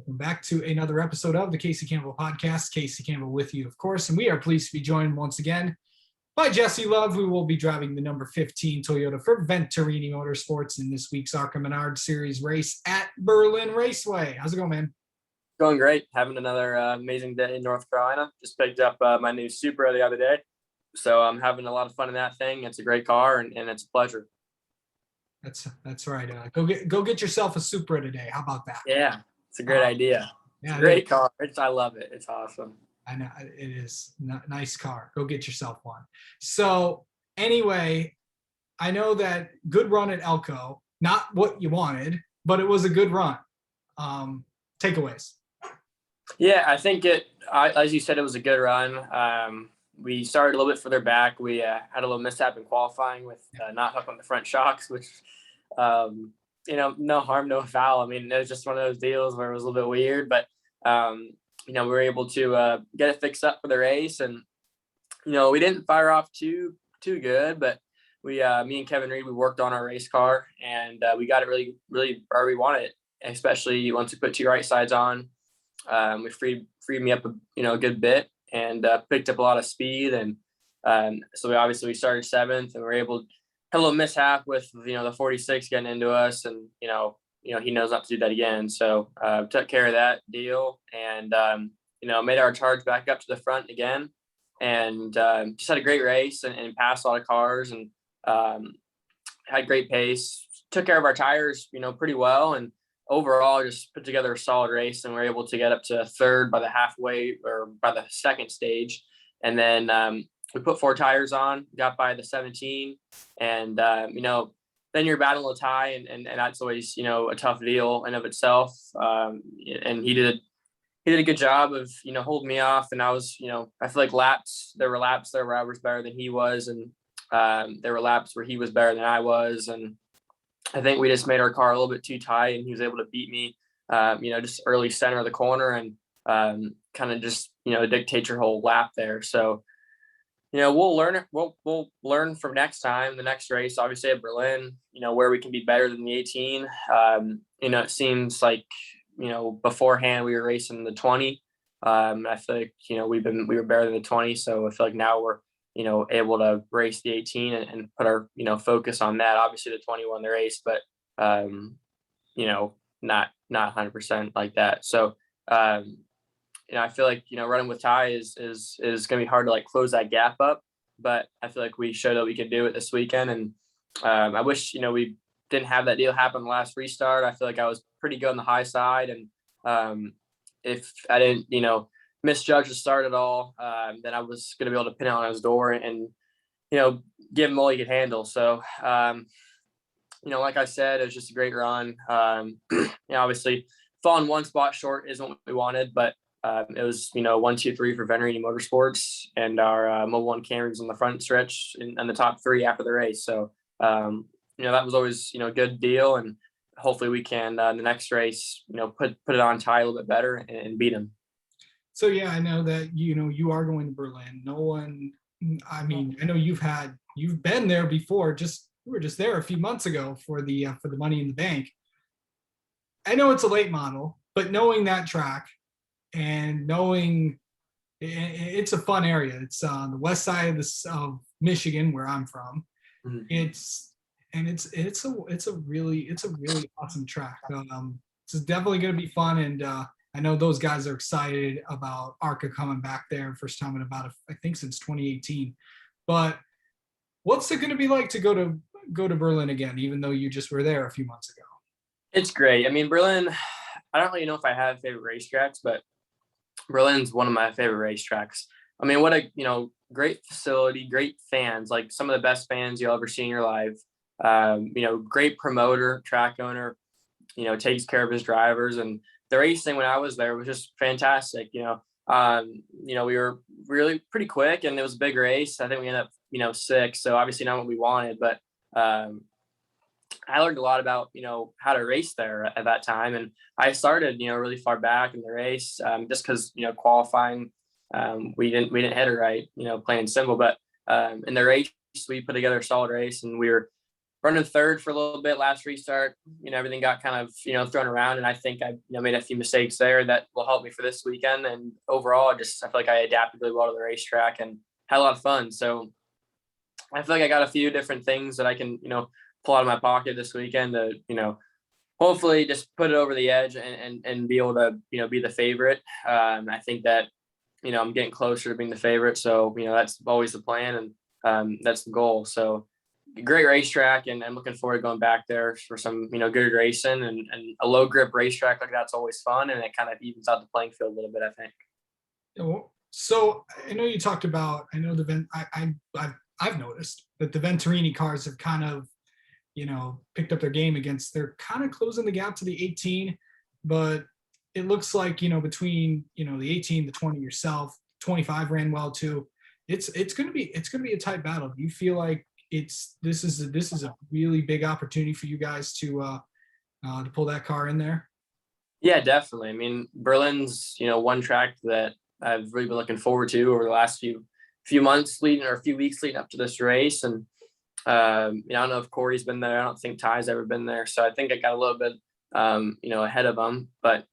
Welcome back to another episode of the Casey Campbell Podcast. Casey Campbell with you, of course, and we are pleased to be joined once again by Jesse Love, who will be driving the number 15 Toyota for Venturini Motorsports in this week's ARCA Menard Series race at Berlin Raceway. How's it going, man? Going great. Having another amazing day in North Carolina. Just picked up my new Supra the other day. So I'm having a lot of fun in that thing. It's a great car, and it's a pleasure. That's right. Go get yourself a Supra today. How about that? Yeah, it's a great idea. Yeah, it's a great car. I love it. It's awesome. I know it is. Nice car. Go get yourself one. So anyway, I know that good run at Elko, not what you wanted, but it was a good run. Takeaways. Yeah, I think as you said, it was a good run. We started a little bit further back. We had a little mishap in qualifying with not hooking the front shocks, which, no harm, no foul. I mean, it was just one of those deals where it was a little bit weird, but, we were able to get it fixed up for the race. And, we didn't fire off too good, but me and Kevin Reed, we worked on our race car, and we got it really, really where we wanted it, especially once we put two right sides on. We freed me up a good bit, and picked up a lot of speed. And so we started seventh, and we were able to have a little mishap with, the 46 getting into us, and, he knows not to do that again. So took care of that deal, and, made our charge back up to the front again, and just had a great race and passed a lot of cars, and had great pace, took care of our tires, pretty well. And overall just put together a solid race, and we're able to get up to third by the halfway or by the second stage. And then we put four tires on, got by the 17, and then you're battling a tie, and that's always a tough deal in of itself. And he did a good job of holding me off, and I was I feel like there were laps there where I was better than he was, and there were laps where he was better than I was. And I think we just made our car a little bit too tight, and he was able to beat me, just early center of the corner, and kind of just, dictate your whole lap there. So, we'll learn. We'll learn from next time, the next race, obviously at Berlin, where we can be better than the 18. It seems like, beforehand we were racing the 20. I feel like, we were better than the 20. So I feel like now we're, able to race the 18 and put our, focus on that. Obviously the 20 won the race, but, not 100% like that. So, I feel like, running with Ty is going to be hard to like close that gap up, but I feel like we showed that we could do it this weekend. And, I wish, we didn't have that deal happen the last restart. I feel like I was pretty good on the high side. And, if I didn't, misjudge the start at all, then I was going to be able to pin it on his door and give him all he could handle. So, like I said, it was just a great run. Obviously falling one spot short isn't what we wanted, but it was, 1, 2, 3 for Venturini Motorsports, and our Mobile One Camrys on the front stretch and the top 3 after the race. So, that was always, a good deal, and hopefully we can, the next race, put it on Ty a little bit better and beat him. So, yeah, I know that, you are going to Berlin. I know you've been there before. We were just there a few months ago for the Money in the Bank. I know it's a late model, but knowing that track and knowing it's a fun area. It's on the west side of Michigan, where I'm from. Mm-hmm. It's a really awesome track. It's definitely going to be fun, and I know those guys are excited about ARCA coming back there, first time in I think since 2018. But what's it going to be like to go to Berlin again, even though you just were there a few months ago? It's great. I mean, Berlin, I don't really know if I have favorite racetracks, but Berlin's one of my favorite racetracks. I mean, what a, great facility, great fans, like some of the best fans you'll ever see in your life. Great promoter, track owner, takes care of his drivers. And the racing when I was there was just fantastic. We were really pretty quick, and it was a big race. I think we ended up, 6th. So obviously not what we wanted, but I learned a lot about, how to race there at that time. And I started, really far back in the race, just because, qualifying, we didn't hit it right, plain and simple. But in the race, we put together a solid race, and we were running third for a little bit last restart. Everything got kind of, thrown around, and I think I, made a few mistakes there that will help me for this weekend. And overall, I feel like I adapted really well to the racetrack and had a lot of fun. So I feel like I got a few different things that I can, pull out of my pocket this weekend to, hopefully just put it over the edge and be able to, be the favorite. I think that, I'm getting closer to being the favorite. So, that's always the plan, and that's the goal. So great racetrack, and I'm looking forward to going back there for some, good racing, and a low grip racetrack like that's always fun. And it kind of evens out the playing field a little bit, I think. So I know you talked about, I know I've noticed that the Venturini cars have kind of, picked up their game against, they're kind of closing the gap to the 18, but it looks like, between, the 18, the 20 yourself, 25 ran well too. It's going to be a tight battle. Do you feel like this is a really big opportunity for you guys to pull that car in there? Yeah, definitely. I mean, Berlin's, one track that I've really been looking forward to over the last few months a few weeks leading up to this race. And I don't know if Corey's been there. I don't think Ty's ever been there. So I think I got a little bit, ahead of him. But,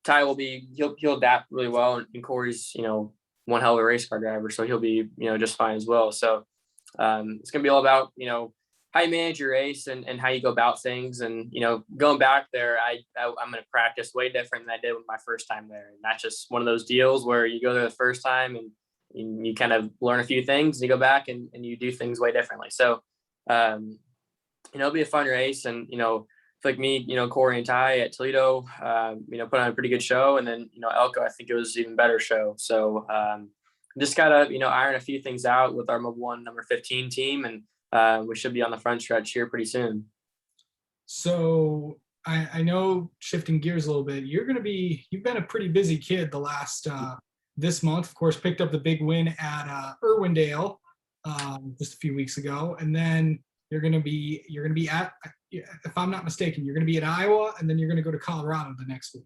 Ty he'll adapt really well. And Corey's, one hell of a race car driver. So he'll be, just fine as well. So it's going to be all about, how you manage your race and how you go about things. And, going back there, I'm going to practice way different than I did with my first time there. And that's just one of those deals where you go there the first time and you kind of learn a few things, and you go back and you do things way differently. So, it'll be a fun race. And, like me, Corey and Ty at Toledo, put on a pretty good show. And then, Elko, I think it was an even better show. So, just gotta, iron a few things out with our Mobil 1 number 15 team, and we should be on the front stretch here pretty soon. So I know, shifting gears a little bit, you've been a pretty busy kid the last, this month, of course, picked up the big win at Irwindale just a few weeks ago. And then you're going to be at, if I'm not mistaken, you're going to be at Iowa, and then you're going to go to Colorado the next week.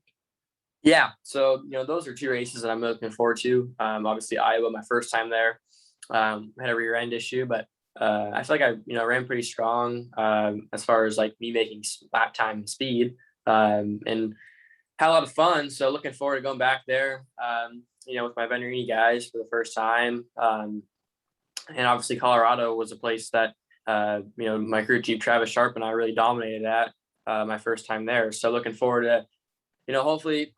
Yeah. So, those are two races that I'm looking forward to. Obviously Iowa, my first time there, had a rear end issue, but I feel like I, ran pretty strong as far as like me making lap time and speed, and had a lot of fun. So looking forward to going back there, with my Venturini guys for the first time. And obviously Colorado was a place that, my crew chief Travis Sharp and I really dominated at my first time there. So looking forward to, hopefully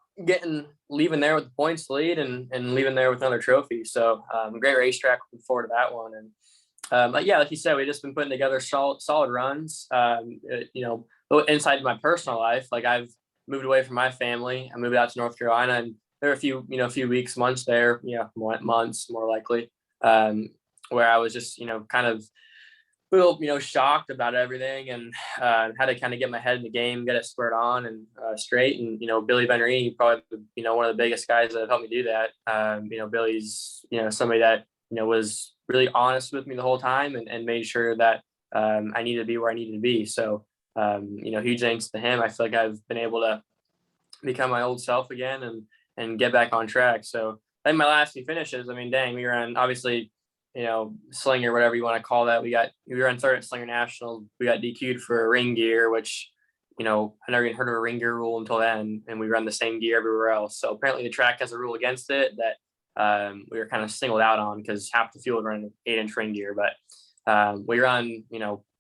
leaving there with the points lead and leaving there with another trophy. So great racetrack, looking forward to that one. And like you said, we've just been putting together solid runs. Inside my personal life, like I've moved away from my family. I moved out to North Carolina, and there are a few weeks, months there, months more likely, where I was just, kind of a little, shocked about everything, and had to kind of get my head in the game, get it squared on and straight. And, Billy Venturini, probably, one of the biggest guys that have helped me do that. Billy's, somebody that, was really honest with me the whole time and made sure that I needed to be where I needed to be. So, huge thanks to him. I feel like I've been able to become my old self again and get back on track. So I think my last few finishes, we ran, obviously, Slinger, whatever you want to call that. We ran third at Slinger National. We got DQ'd for a ring gear, which, I never even heard of a ring gear rule until then. And we run the same gear everywhere else. So apparently the track has a rule against it that we were kind of singled out on, because half the field run an 8-inch ring gear. But we run,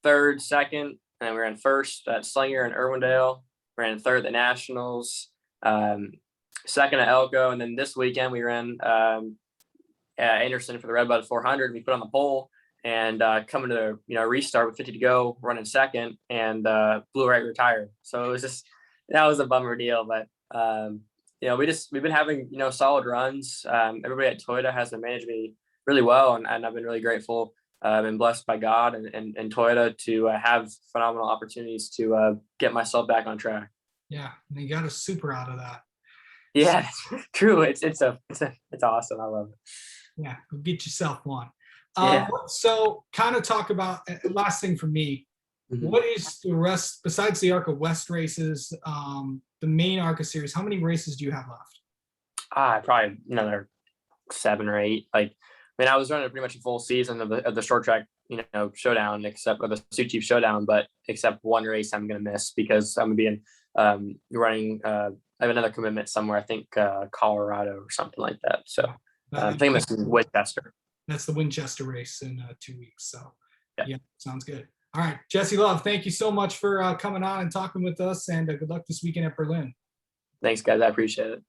third, second, and we ran first at Slinger and Irwindale. Ran third at the Nationals, second at Elko, and then this weekend we ran Anderson for the Redbud 400. We put on the pole, and coming to the restart with 50 to go, running second, and Blue Right retired. So it was that was a bummer deal. But we've been having solid runs. Everybody at Toyota has been managed me really well, and I've been really grateful and blessed by God and Toyota to have phenomenal opportunities to get myself back on track. Yeah, and you got a super out of that. Yeah, true. It's awesome. I love it. Yeah, go get yourself one. Yeah. So kind of talk about, last thing for me, what is the rest, besides the ARCA West races, the main ARCA series, how many races do you have left? Probably another 7 or 8. I was running pretty much a full season of the short track showdown, except for the Sioux Chief Showdown, but except one race I'm going to miss because I'm going to be in running. I have another commitment somewhere. I think Colorado or something like that. So I think I'm missing Winchester. That's the Winchester race in 2 weeks. So Yeah, sounds good. All right, Jesse Love, thank you so much for coming on and talking with us, and good luck this weekend at Berlin. Thanks, guys. I appreciate it.